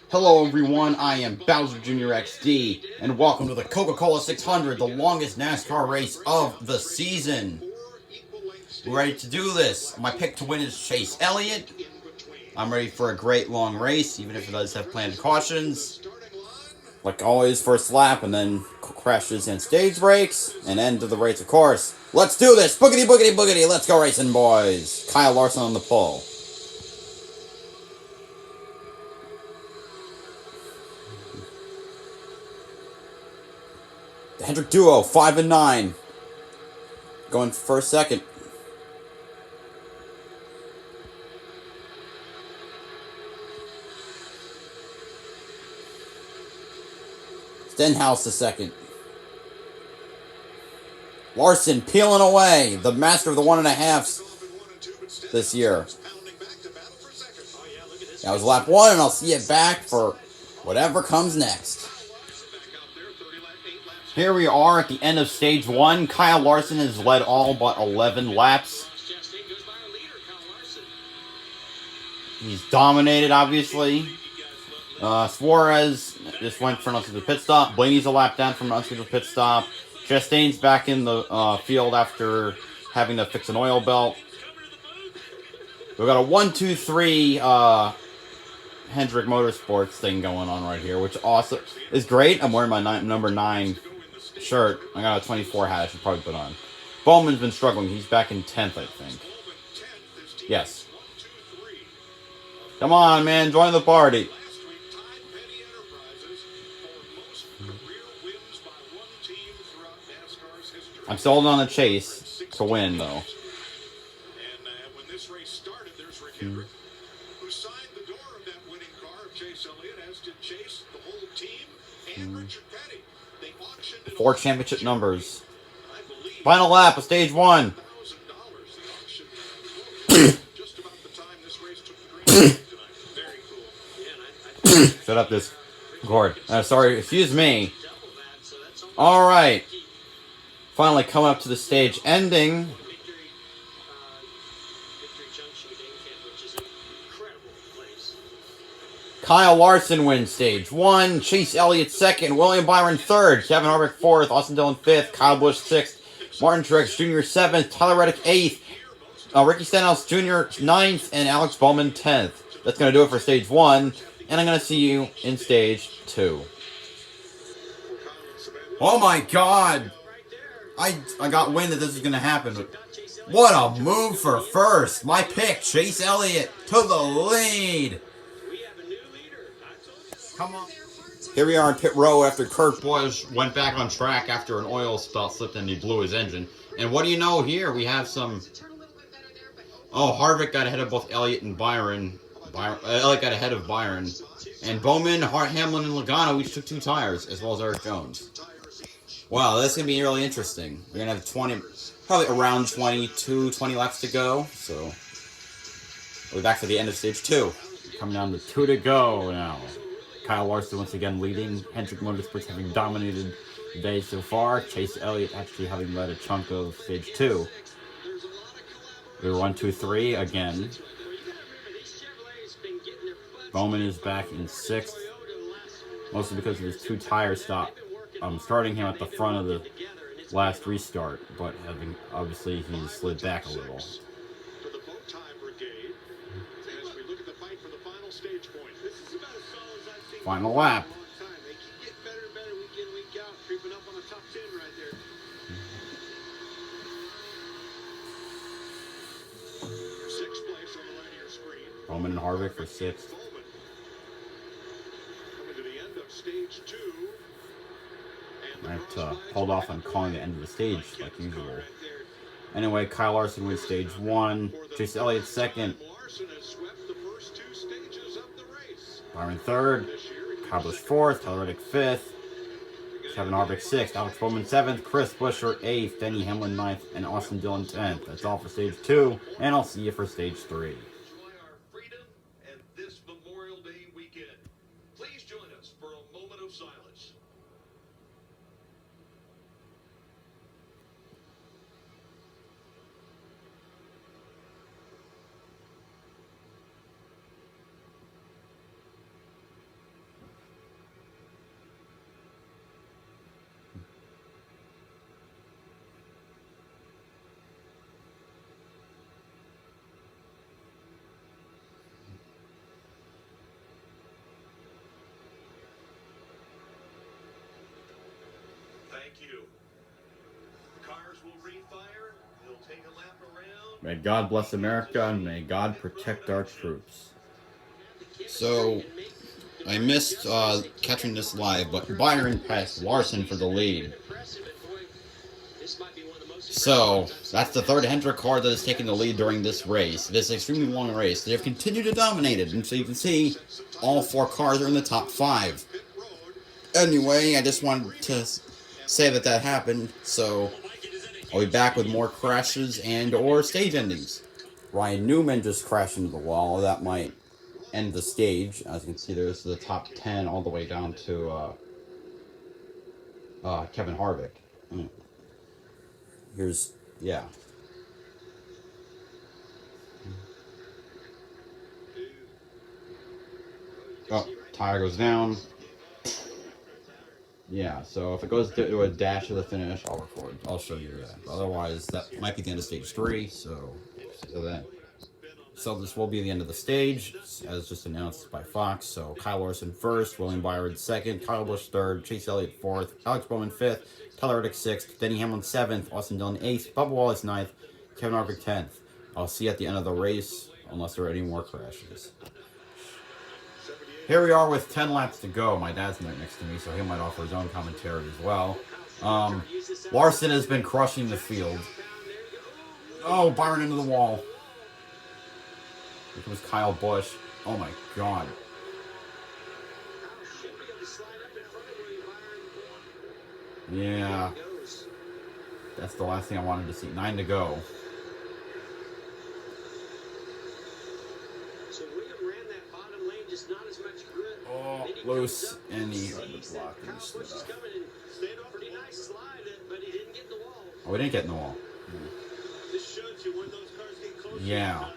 Hello everyone, I am Bowser Jr. XD, and welcome to the Coca-Cola 600, the longest NASCAR race of the season. We're ready to do this. My pick to win is Chase Elliott. I'm ready for a great long race, even if it does have planned cautions. Like always, first lap, and then crashes and stage breaks, and end of the race, of course. Let's do this! Boogity, boogity, boogity! Let's go racing, boys! Kyle Larson on the pole. The Hendrick duo, 5 and 9. Going first, second. Stenhouse the second. Larson peeling away. The master of the 1.5s this year. That was lap 1, and I'll see it back for whatever comes next. Here we are at the end of stage 1. Kyle Larson has led all but 11 laps. He's dominated, obviously. Suarez just went for an unscheduled pit stop. Blaney's a lap down from an unscheduled pit stop. Chastain's back in the field after having to fix an oil belt. We've got a 1-2-3 Hendrick Motorsports thing going on right here, which also is great. I'm wearing my number 9 shirt. I got a 24 hat I should probably put on. Bowman's been struggling. He's back in 10th, I think. Yes. Come on, man. Join the party. I'm sold on the Chase to win, though. When this race started, there's Rick Hendrick, who signed the door of that winning car of Chase Elliott, as did Chase, the whole team, and Richard Petty. They auctioned 4 championship numbers. Final lap of stage 1. Just about the time this race took the green tonight. Very cool. Shut up, this cord. Sorry, excuse me. All right. Finally coming up to the stage ending. Kyle Larson wins stage 1. Chase Elliott 2nd. William Byron 3rd. Kevin Harvick 4th. Austin Dillon 5th. Kyle Busch 6th. Martin Truex Jr. 7th. Tyler Reddick 8th. Ricky Stenhouse Jr. 9th. And Alex Bowman 10th. That's going to do it for stage 1. And I'm going to see you in stage 2. Oh my god! I got wind that this was going to happen. But what a move for first. My pick, Chase Elliott, to the lead. Come on. Here we are in pit row after Kurt Busch went back on track after an oil spill slipped and he blew his engine. And what do you know here? We have some... Oh, Harvick got ahead of both Elliott and Byron. Elliott got ahead of Byron. And Bowman, Hamlin, and Logano each took 2 tires, as well as Eric Jones. Wow, that's going to be really interesting. We're going to have probably around 20 laps to go. So, we'll be back for the end of stage 2. Coming down to 2 to go now. Kyle Larson once again leading. Hendrick Motorsports having dominated the day so far. Chase Elliott actually having led a chunk of stage 2. We were 1-2-3 again. Bowman is back in 6th. Mostly because of his 2 tire stop. Starting him at the front of the last restart, but obviously he slid back a little. Final lap. Bowman and Harvick for 6th. Might hold off on calling the end of the stage like usual. Anyway, Kyle Larson wins stage 1. Chase Elliott 2nd. Byron 3rd. Kyle Busch 4th. Tyler Reddick 5th. Kevin Harvick 6th. Alex Bowman 7th. Chris Buescher 8th. Denny Hamlin 9th. And Austin Dillon 10th. That's all for stage 2. And I'll see you for stage 3. Please join us for a moment of silence. like you. Cars will refire. They'll take a lap around. May God bless America, and may God protect our troops. So, I missed catching this live, but Byron passed Larson for the lead. So, that's the third Hendrick car that has taken the lead during this race. This extremely long race. They have continued to dominate it, and so you can see all 4 cars are in the top 5. Anyway, I just wanted to say that happened, so I'll be back with more crashes and or stage endings. Ryan Newman just crashed into the wall. That might end the stage. As you can see, there's the top 10 all the way down to Kevin Harvick. Here's, yeah. Oh, tire goes down. Yeah, so if it goes to a dash of the finish, I'll record. I'll show you that. Otherwise, that might be the end of stage 3. So this will be the end of the stage, as just announced by Fox. So Kyle Larson first, William Byron second, Kyle Busch third, Chase Elliott fourth, Alex Bowman fifth, Tyler Reddick sixth, Denny Hamlin seventh, Austin Dillon eighth, Bubba Wallace ninth, Kevin Harvick 10th. I'll see you at the end of the race, unless there are any more crashes. Here we are with 10 laps to go. My dad's right next to me, so he might offer his own commentary as well. Larson has been crushing the field. Oh, Byron into the wall. Here comes Kyle Busch. Oh my God. Yeah. That's the last thing I wanted to see. 9 to go. Oh, loose, and he had the block. Oh, we didn't get in the wall. Yeah,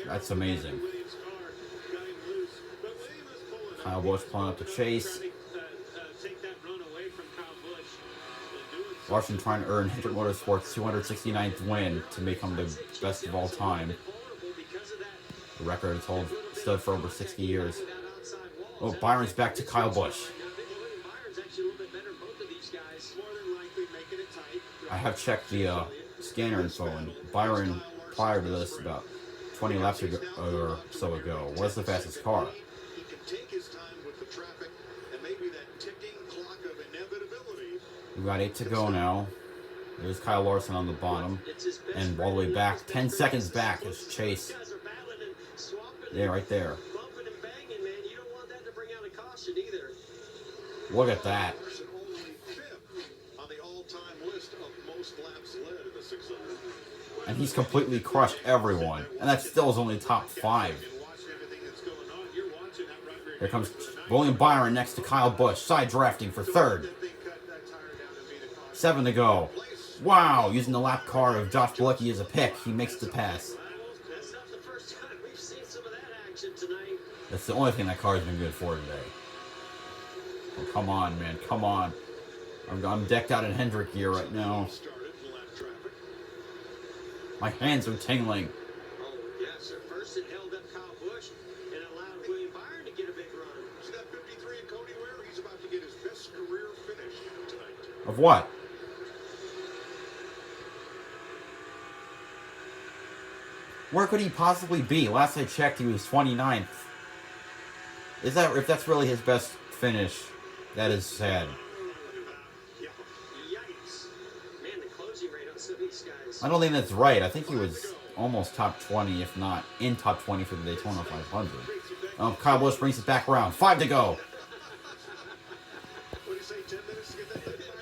that's amazing. Kyle Busch pulling up the chase. Larson trying to earn Hendrick Motorsports' 269th win to become the best of all time. The record stood for over 60 years. Oh, Byron's back to Kyle Busch. I have checked the scanner info, and Byron, prior to this, about 20 laps ago, or so ago, was the fastest car. We've got 8 to go now. There's Kyle Larson on the bottom, and all the way back, 10 seconds back is Chase. Yeah, right there. Look at that. And he's completely crushed everyone. And that still is only top 5. Here comes William Byron next to Kyle Busch. Side drafting for third. 7 to go. Wow, using the lap car of Josh Bilicki as a pick. He makes the pass. That's the only thing that car's been good for today. Oh, come on, man. Come on. I'm decked out in Hendrick gear right now. My hands are tingling. Oh, yes. At first it held up Kyle Busch and allowed William Byron to get a big run. See that 53 in Cody Ware? He's about to get his best career finish tonight. Of what? Where could he possibly be? Last I checked, he was 29th. If that's really his best finish, that is sad. I don't think that's right. I think he was almost top 20, if not in top 20 for the Daytona 500. Kyle Busch brings it back around. 5 to go.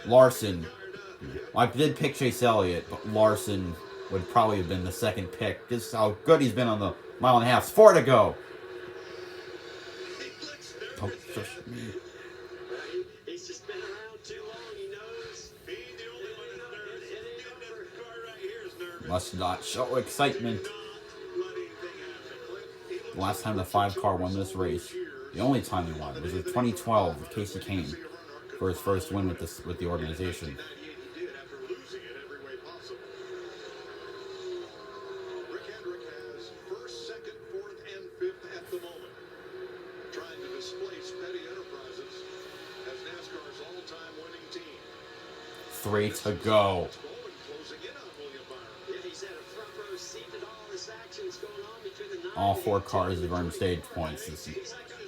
Larson. I did pick Chase Elliott, but Larson would probably have been the second pick. Just how good he's been on the mile and a half. 4 to go. Don't push me. He's just been around too long, he knows. He's the only one that's nervous. Car right here is nervous. Must not show excitement. The last time the 5 car won this race, the only time they won, was in 2012 with Casey Kane for his first win with the organization. 3 to go. All 4 cars have earned stage points this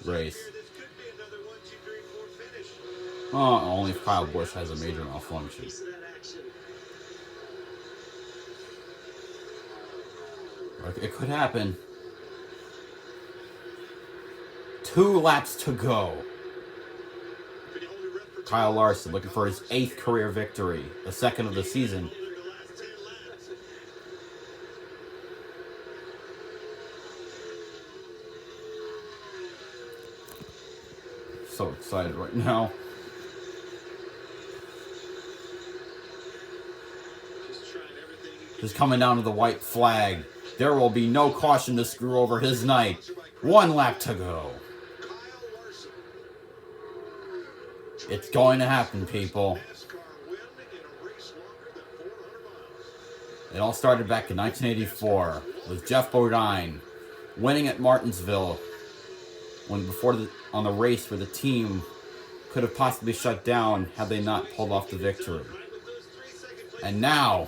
race. Only if Kyle Busch has a major malfunction. It could happen. 2 laps to go. Kyle Larson looking for his 8th career victory, the 2nd of the season. So excited right now. Just coming down to the white flag. There will be no caution to screw over his night. 1 lap to go. It's going to happen, people. It all started back in 1984 with Jeff Bodine winning at Martinsville on the race where the team could have possibly shut down had they not pulled off the victory. And now,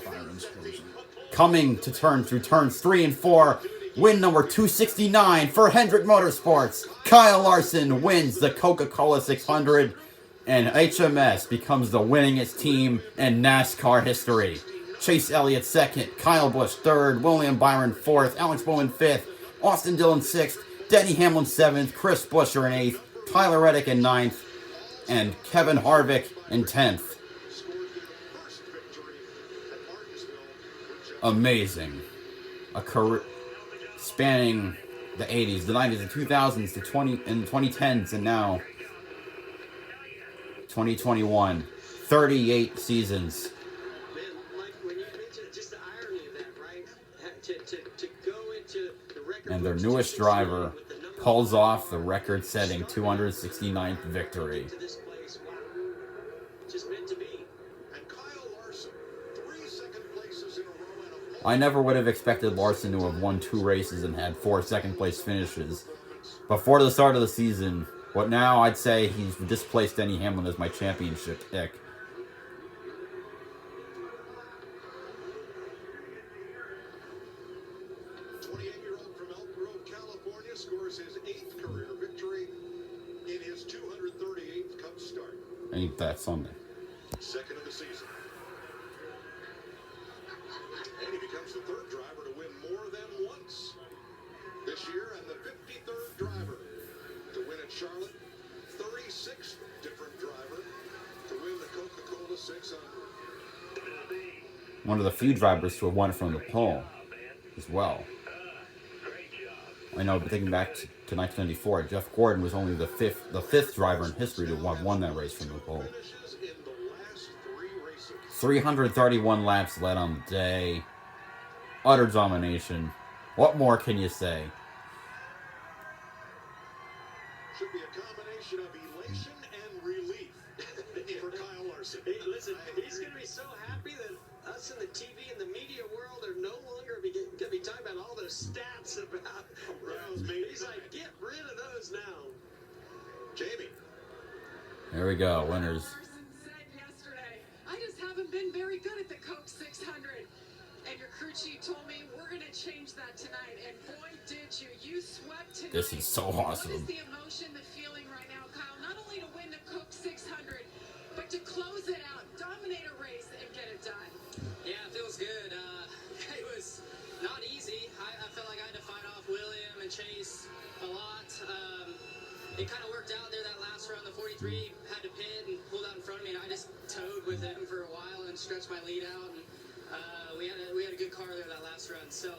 coming to turns 3 and 4, win number 269 for Hendrick Motorsports. Kyle Larson wins the Coca-Cola 600, and HMS becomes the winningest team in NASCAR history. Chase Elliott 2nd, Kyle Busch 3rd, William Byron 4th, Alex Bowman 5th, Austin Dillon 6th, Denny Hamlin 7th, Chris Buescher in 8th, Tyler Reddick in 9th, and Kevin Harvick in 10th. Amazing. A career spanning the 80s, the 90s, the 2000s, the 2010s, and now 2021. 38 seasons. And their newest driver pulls off the record-setting 269th victory. I never would have expected Larson to have won 2 races and had 4 second-place finishes before the start of the season, but now I'd say he's displaced Denny Hamlin as my championship pick. Ain't that something? 2nd of the season. And he becomes the 3rd driver to win more than once this year, and the 53rd driver to win at Charlotte. 36th different driver to win the Coca-Cola 600. One of the few drivers to have won from the pole as well. I know, but thinking back to 1994, Jeff Gordon was only the fifth driver in history to have won that race from the pole. 331 laps led on the day. Utter domination. What more can you say? Should be a combination of elation and relief for Kyle Larson. Hey, listen, he's going to be so happy that us in the TV and the media world are no longer going to be talking about all those stats about Rose. He's like, get rid of those now. Jamie. Here we go, winners. I just haven't been very good at the Coke 600. And your crew chief told me we're going to change that tonight. And boy, did you. You swept tonight. This is so awesome. What is the emotion, the feeling right now, Kyle? Not only to win the Coke 600, but to close it out, dominate a race, and get it done. Yeah, it feels good. It was not easy. I felt like I had to fight off William and Chase a lot. It kind of worked out there that last round. The 43 had to pit and pulled out in front of me, and I just towed with him for a while and stretched my lead out. And we had a good car there that last run. So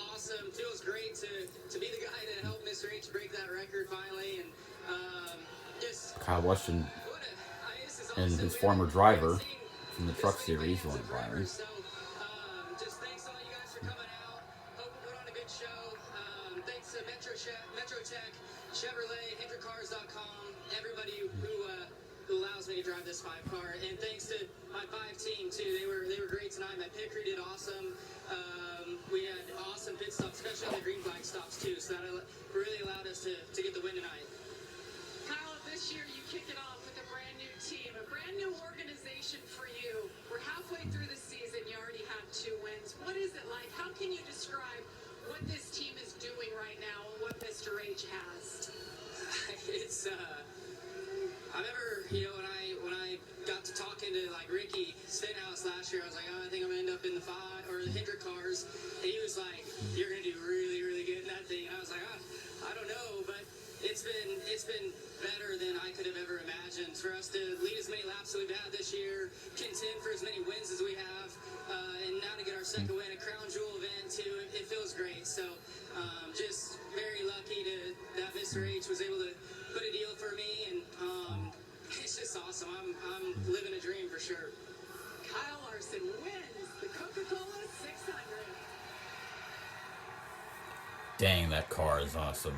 awesome. Feels great to be the guy that helped Mr. H break that record finally. And just Kyle Weston and his former driver from the Truck Series won Byron. So just thanks to all you guys for coming out. Hope we put on a good show. Thanks to Metrotech, Chevrolet, HendrickCars.com, everybody who allows me to drive this 5-car, and thanks to my 5 team too. They were great tonight. My pit crew did awesome. We had awesome pit stops, especially on the green flag stops too. So that really allowed us to get the win tonight. Kyle, this year you kick it off with a brand new team, a brand new organization for You know, when I got to talking to like Ricky Stenhouse last year, I was like, oh, I think I'm gonna end up in the Hendrick cars, and he was like, you're gonna do really, really good in that thing. And I was like, I don't know, but it's been better than I could have ever imagined. For us to lead as many laps as we've had this year, contend for as many wins as we have, and now to get our second win, a crown jewel event too, it feels great. So just very lucky that Mr. H was able to put a deal for me, and it's just awesome. I'm living a dream for sure. Kyle Larson wins the Coca-Cola 600. Dang, that car is awesome.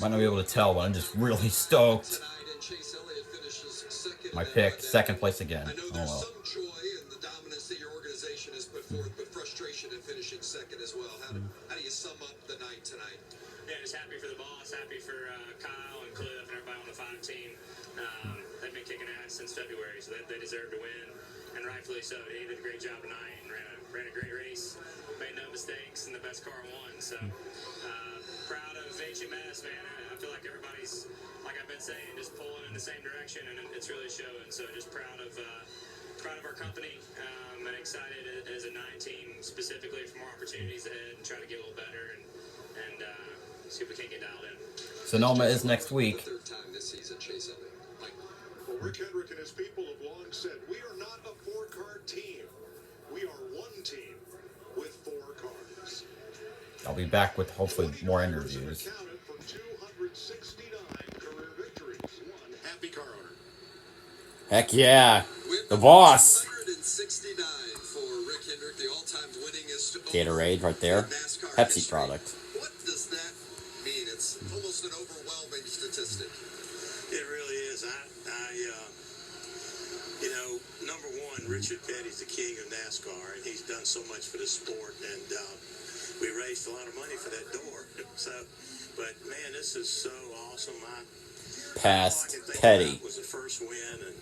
Might not be able to tell, but I'm just really stoked. My pick, second place again. Oh well. But frustration in finishing second as well. How do you sum up the night tonight? Yeah, just happy for the boss, happy for Kyle and Cliff and everybody on the 5 team. They've been kicking ass since February, so they deserve to win, and rightfully so. He did a great job tonight and ran a great race, made no mistakes, and the best car won. So proud of HMS, man. I feel like everybody's, like I've been saying, just pulling in the same direction, and it's really showing. So just proud of our company, and excited as a 9 team specifically for more opportunities ahead and try to get a little better and see if we can get dialed in. Sonoma is next week. Third time this season, Chase Elliott. Well, Rick Hendrick and his people have long said, we are not a 4-car team. We are one team with 4 cars. I'll be back with hopefully more interviews. Accounted for 269 career victories. One happy car owner. Heck yeah. The boss. 269 for Rick Hendrick, the all-time winningest Gatorade right there. Pepsi product. What does that mean? It's almost an overwhelming statistic. It really is. You know, number one, Richard Petty's the king of NASCAR, and he's done so much for the sport, and we raised a lot of money for that door. So, but man, this is so awesome. Past Petty. Was the first win, and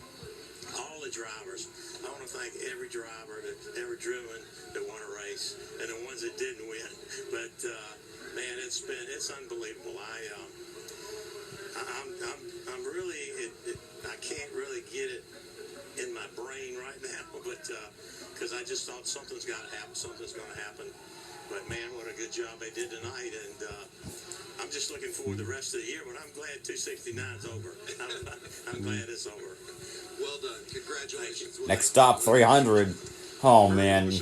all the drivers. I want to thank every driver that ever driven that won a race, and the ones that didn't win. But man, it's unbelievable. I'm really I can't really get it in my brain right now, but because I just thought something's got to happen, something's going to happen. But man, what a good job they did tonight, and I'm just looking forward to the rest of the year. But I'm glad 269's over. I'm glad it's over. Well done. Congratulations. Next stop, 300. Oh man.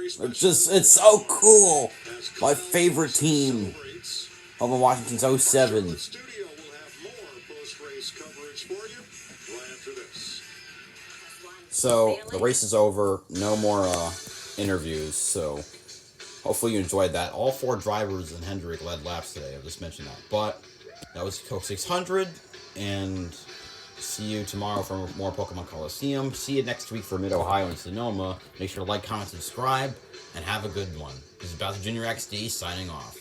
It's so cool. My favorite team. Over Washington's 07. So the race is over. No more interviews. So hopefully you enjoyed that. All 4 drivers in Hendrick led laps today. I just mentioned that. But that was Coke 600. And see you tomorrow for more Pokemon Coliseum. See you next week for Mid-Ohio and Sonoma. Make sure to like, comment, subscribe, and have a good one. This is Bowser Jr. XD signing off.